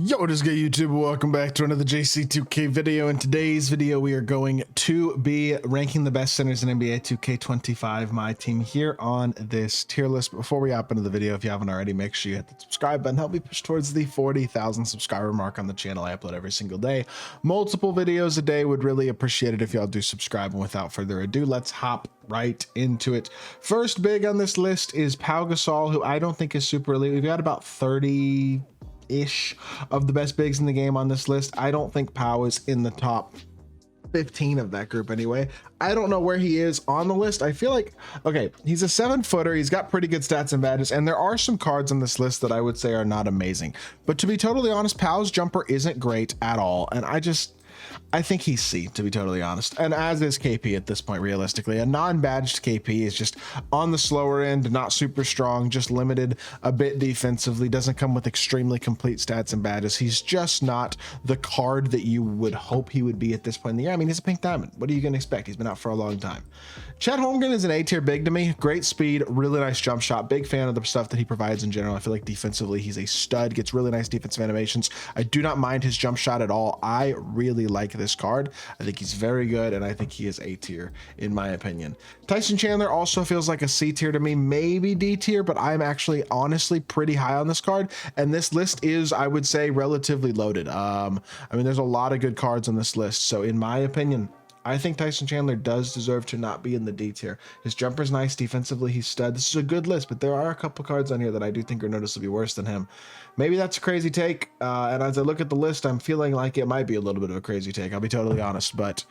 Yo, what is good, YouTube? Welcome back to another JC2K video. In today's video, we are going to be ranking the best centers in NBA 2K25 MyTEAM here on this tier list. Before we hop into the video, if you haven't already, make sure you hit the subscribe button. Help me push towards the 40,000 subscriber mark on the channel. I upload every single day, multiple videos a day. Would really appreciate it if y'all do subscribe. And without further ado, let's hop right into it. First big on this list is Pau Gasol, who I don't think is super elite. We've got about 30 ish of the best bigs in the game on this list. I don't think Pau is in the top 15 of that group anyway. I don't know where he is on the list. I feel like, okay, he's a 7-footer. He's got pretty good stats and badges, and there are some cards on this list that I would say are not amazing. But to be totally honest, Pau's jumper isn't great at all, and I think he's C, to be totally honest, and as is KP at this point. Realistically, a non-badged KP is just on the slower end, not super strong, just limited a bit defensively, doesn't come with extremely complete stats and badges. He's just not the card that you would hope he would be at this point in the year. I mean, he's a pink diamond. What are you going to expect? He's been out for a long time. Chet Holmgren is an A-tier big to me. Great speed, really nice jump shot. Big fan of the stuff that he provides in general. I feel like defensively he's a stud, gets really nice defensive animations. I do not mind his jump shot at all. I really like this card. I think he's very good, and I think he is A-tier in my opinion. Tyson Chandler also feels like a C-tier to me, maybe D-tier, but I'm actually honestly pretty high on this card, and this list is, I would say, relatively loaded. I mean, there's a lot of good cards on this list, so in my opinion, I think Tyson Chandler does deserve to not be in the D tier. His jumper's nice, defensively he's stud. This is a good list, but there are a couple cards on here that I do think are noticeably worse than him. Maybe that's a crazy take, and as I look at the list, I'm feeling like it might be a little bit of a crazy take, I'll be totally honest, but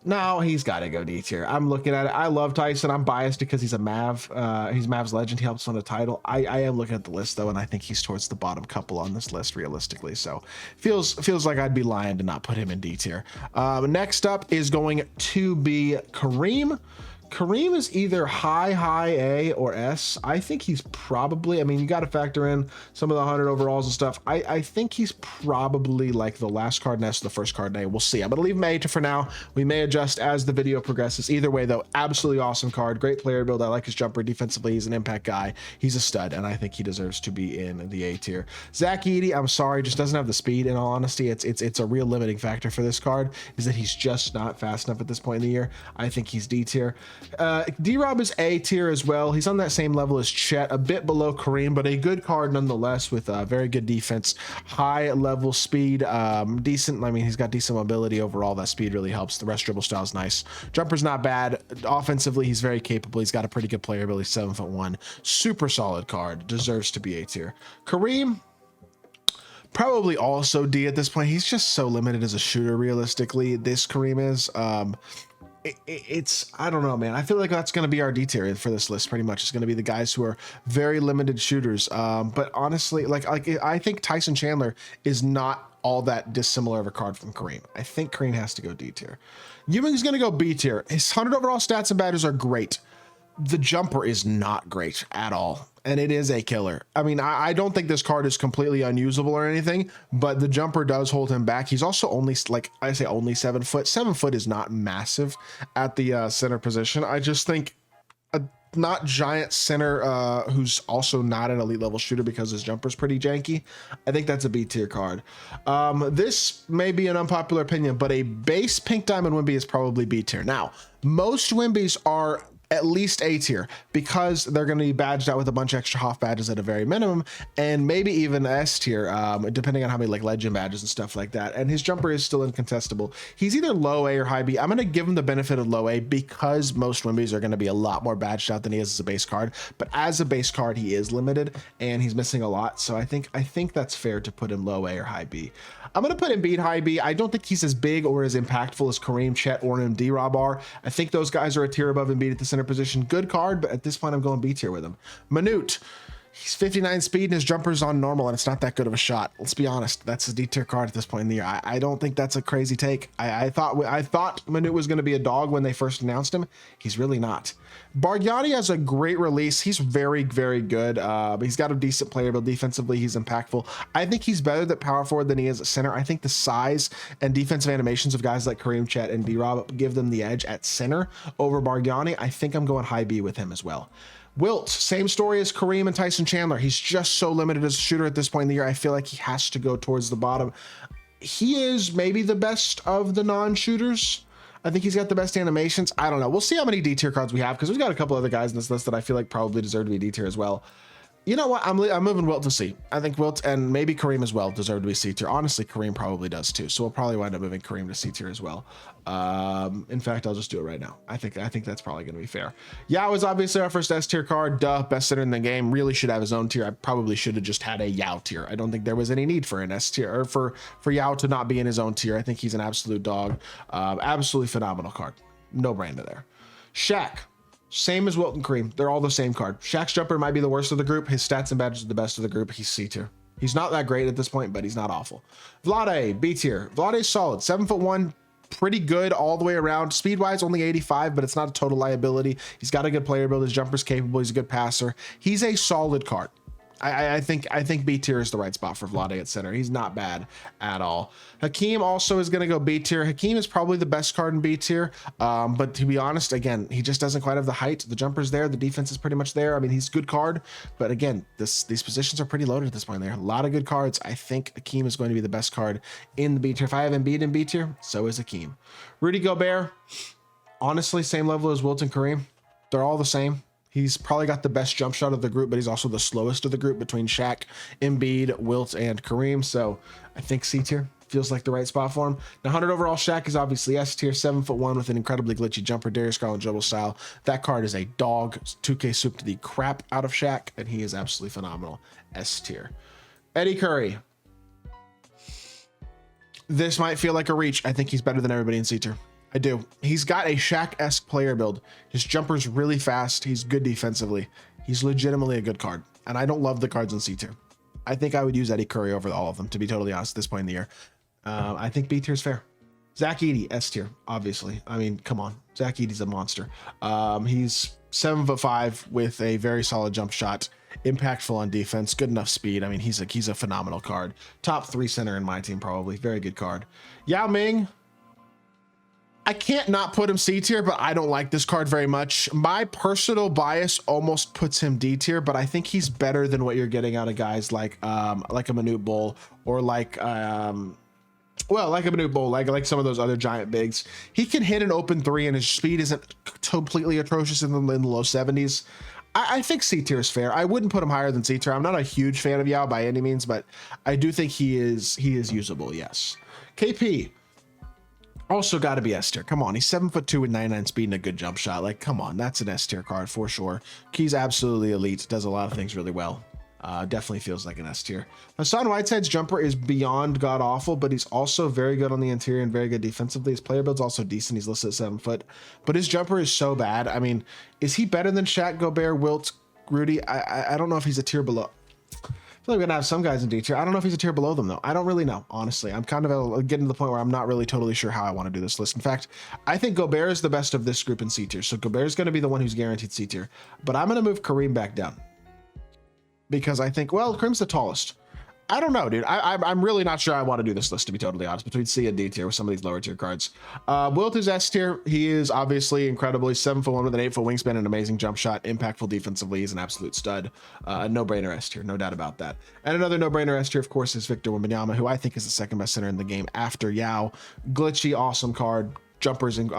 no, he's got to go D tier. I'm looking at it. I love Tyson. I'm biased because he's a Mav. He's Mav's legend. He helps win a title. I am looking at the list though, and I think he's towards the bottom couple on this list realistically. So feels like I'd be lying to not put him in D tier. Next up is going to be Kareem. Kareem is either high A or S. I think he's probably, I mean, you got to factor in some of the 100 overalls and stuff. I think he's probably like the last card in S, the first card in A. We'll see. I'm going to leave him A for now. We may adjust as the video progresses. Either way, though, absolutely awesome card. Great player build. I like his jumper. Defensively, he's an impact guy. He's a stud, and I think he deserves to be in the A tier. Zach Edey, I'm sorry, just doesn't have the speed. In all honesty, it's a real limiting factor for this card, is that he's just not fast enough at this point in the year. I think he's D tier. D-Rob is A tier as well. He's on that same level as Chet, a bit below Kareem, but a good card nonetheless, with very good defense, high level speed, decent. I mean, he's got decent mobility overall. That speed really helps. The rest dribble style is nice. Jumper's not bad. Offensively, he's very capable. He's got a pretty good player ability, 7'1", super solid card. Deserves to be A tier. Kareem, probably also D at this point. He's just so limited as a shooter. Realistically, this Kareem is. It's I don't know, man. I feel like that's going to be our D tier for this list. Pretty much, it's going to be the guys who are very limited shooters. But honestly, like I think Tyson Chandler is not all that dissimilar of a card from Kareem. I think Kareem has to go D tier. Ewing's going to go B tier. His 100 overall stats and badges are great. The jumper is not great at all, and it is a killer. I mean, I don't think this card is completely unusable or anything, but the jumper does hold him back. He's also only, like I say, only 7 foot. 7 foot is not massive at the center position. I just think a not giant center who's also not an elite level shooter because his jumper's pretty janky. I think that's a B tier card. This may be an unpopular opinion, but a base pink diamond Wemby is probably B tier. Now, most Wembys are at least A tier because they're going to be badged out with a bunch of extra Hoff badges at a very minimum, and maybe even S tier, depending on how many like legend badges and stuff like that. And his jumper is still incontestable. He's either low A or high B. I'm going to give him the benefit of low A because most Wembys are going to be a lot more badged out than he is as a base card. But as a base card, he is limited and he's missing a lot. So I think that's fair to put him low A or high B. I'm going to put him B and high B. I don't think he's as big or as impactful as Kareem, Chet, or D-Rob are. I think those guys are a tier above Embiid at the center position. Good card, but at this point I'm going B tier with him. Manute, he's 59 speed and his jumper's on normal, and it's not that good of a shot. Let's be honest, that's a D tier card at this point in the year. I don't think that's a crazy take. I thought Manute was going to be a dog when they first announced him. He's really not. Bargnani has a great release. He's very, very good. He's got a decent player build. Defensively, he's impactful. I think he's better at power forward than he is at center. I think the size and defensive animations of guys like Kareem, Chet, and D-Rob give them the edge at center over Bargnani. I think I'm going high B with him as well. Wilt, same story as Kareem and Tyson Chandler. He's just so limited as a shooter at this point in the year. I feel like he has to go towards the bottom. He is maybe the best of the non-shooters. I think he's got the best animations. I don't know. We'll see how many D tier cards we have, because we've got a couple other guys in this list that I feel like probably deserve to be D tier as well. You know what? I'm moving Wilt to C. I think Wilt and maybe Kareem as well deserve to be C tier. Honestly, Kareem probably does too. So we'll probably wind up moving Kareem to C tier as well. In fact, I'll just do it right now. I think that's probably going to be fair. Yao is obviously our first S tier card. Duh, best center in the game. Really should have his own tier. I probably should have just had a Yao tier. I don't think there was any need for an S tier, or for Yao to not be in his own tier. I think he's an absolute dog. Absolutely phenomenal card. No brainer there. Shaq. Same as Wilt and Kareem. They're all the same card. Shaq's jumper might be the worst of the group. His stats and badges are the best of the group. He's C tier. He's not that great at this point, but he's not awful. Vlade, B tier. Vlade's solid. 7'1", pretty good all the way around. Speed-wise, only 85, but it's not a total liability. He's got a good player build. His jumper's capable. He's a good passer. He's a solid card. I think B tier is the right spot for Vlade at center. He's not bad at all. Hakeem also is going to go B tier. Hakeem is probably the best card in B tier, but to be honest, again, he just doesn't quite have the height. The jumper's there. The defense is pretty much there. I mean, he's a good card, but again, these positions are pretty loaded at this point. There are a lot of good cards. I think Hakeem is going to be the best card in the B tier. If I have Embiid in B tier, so is Hakeem. Rudy Gobert, honestly, same level as Wilt and Kareem. They're all the same. He's probably got the best jump shot of the group, but he's also the slowest of the group between Shaq, Embiid, Wilt, and Kareem. So I think C tier feels like the right spot for him. Now, 100 overall Shaq is obviously S tier, 7'1" with an incredibly glitchy jumper, Darius Garland dribble style. That card is a dog. 2K souped the crap out of Shaq, and he is absolutely phenomenal. S tier. Eddie Curry. This might feel like a reach. I think he's better than everybody in C tier. I do. He's got a Shaq-esque player build. His jumper's really fast. He's good defensively. He's legitimately a good card. And I don't love the cards in C tier. I think I would use Eddie Curry over all of them, to be totally honest, at this point in the year. I think B tier is fair. Zach Edey, S tier, obviously. I mean, come on. Zach Edey's a monster. He's 7'5" with a very solid jump shot. Impactful on defense, good enough speed. I mean, he's a phenomenal card. Top 3 center in my team, probably. Very good card. Yao Ming. I can't not put him C tier, but I don't like this card very much. My personal bias almost puts him D tier, but I think he's better than what you're getting out of guys like a Manute Bol, or like a Manute Bol, like some of those other giant bigs. He can hit an open 3, and his speed isn't completely atrocious in the low 70s. I think C tier is fair. I wouldn't put him higher than C tier. I'm not a huge fan of Yao by any means, but I do think he is usable. Yes. KP. Also got to be S tier. Come on, he's 7'2" with 99 speed and a good jump shot. Like, come on, that's an S tier card for sure. He's absolutely elite. Does a lot of things really well. Definitely feels like an S tier. Hassan Whiteside's jumper is beyond god awful, but he's also very good on the interior and very good defensively. His player build's also decent. He's listed at 7 foot, but his jumper is so bad. I mean, is he better than Shaq, Gobert, Wilt, Rudy? I don't know if he's a tier below. I feel like we're gonna have some guys in D tier. I don't know if he's a tier below them though. I don't really know, honestly. I'm kind of getting to the point where I'm not really totally sure how I want to do this list. In fact, I think Gobert is the best of this group in C tier. So Gobert is going to be the one who's guaranteed C tier. But I'm going to move Kareem back down, because I think, well, Kareem's the tallest. I don't know, dude. I'm really not sure I want to do this list, to be totally honest, between C and D tier with some of these lower tier cards. Wilt is S tier. He is obviously incredibly 7'1" with an 8-foot wingspan, an amazing jump shot, impactful defensively. He's an absolute stud. No-brainer S tier, no doubt about that. And another no-brainer S tier, of course, is Victor Wembanyama, who I think is the second best center in the game after Yao. Glitchy, awesome card. Jumpers and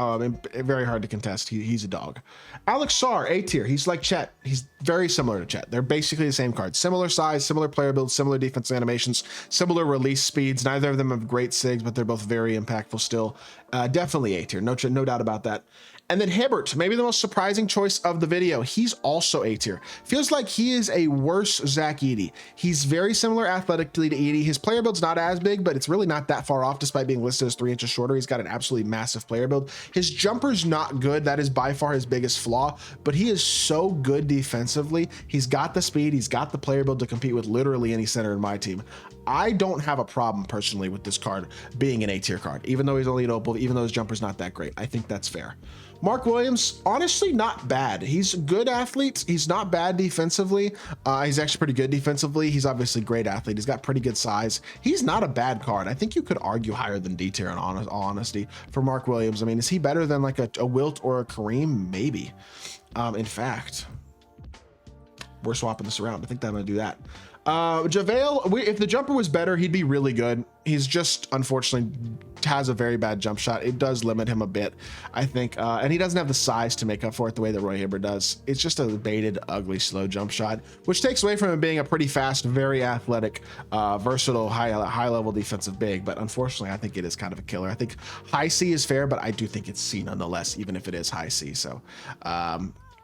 very hard to contest. He's a dog. Alex Sarr, A tier. He's like Chet. He's very similar to Chet. They're basically the same card. Similar size, similar player build, similar defense animations, similar release speeds. Neither of them have great SIGs, but they're both very impactful still. Definitely A tier. No doubt about that. And then Hibbert, maybe the most surprising choice of the video. He's also A tier. Feels like he is a worse Zach Edey. He's very similar athletically to Edey. His player build's not as big, but it's really not that far off despite being listed as 3 inches shorter. He's got an absolutely massive player build. His jumper's not good. That is by far his biggest flaw, but he is so good defensively. He's got the speed. He's got the player build to compete with literally any center in my team. I don't have a problem personally with this card being an A tier card, even though he's only an opal, even though his jumper's not that great. I think that's fair. Mark Williams, honestly, not bad. He's a good athlete. He's not bad defensively. He's actually pretty good defensively. He's obviously a great athlete. He's got pretty good size. He's not a bad card. I think you could argue higher than D tier in all honesty for Mark Williams. I mean, is he better than like a Wilt or a Kareem? Maybe. In fact, we're swapping this around. I think that I'm gonna do that. JaVale, if the jumper was better, he'd be really good. He's just unfortunately has a very bad jump shot. It does limit him a bit, I think, and he doesn't have the size to make up for it the way that Roy Hibbert does. It's just a baited, ugly, slow jump shot, which takes away from him being a pretty fast, very athletic, versatile, high-level defensive big. But unfortunately, I think it is kind of a killer. I think high C is fair, but I do think it's C nonetheless, even if it is high C. So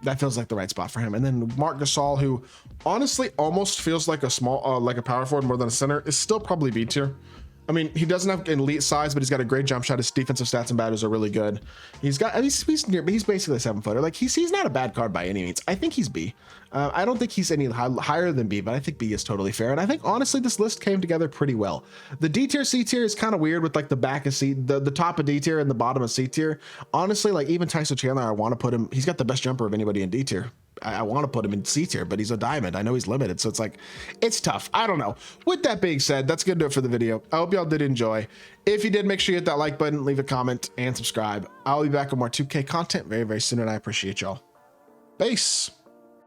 that feels like the right spot for him. And then Marc Gasol, who honestly almost feels like a small, like a power forward more than a center, is still probably B tier. I mean, he doesn't have an elite size, but he's got a great jump shot. His defensive stats and batters are really good. He's got, he's basically a 7-footer. Like he's not a bad card by any means. I think he's B. I don't think he's any higher than B, but I think B is totally fair. And I think honestly, this list came together pretty well. The D tier, C tier is kind of weird with like the back of C, the top of D tier and the bottom of C tier. Honestly, like even Tyson Chandler, I want to put him, he's got the best jumper of anybody in D tier. I want to put him in C tier, but he's a diamond. I know he's limited, so it's like, it's tough. I don't know. With that being said, that's gonna do it for the video. I hope y'all did enjoy. If you did, make sure you hit that like button, leave a comment, and subscribe. I'll be back with more 2K content very, very soon, and I appreciate y'all. Peace.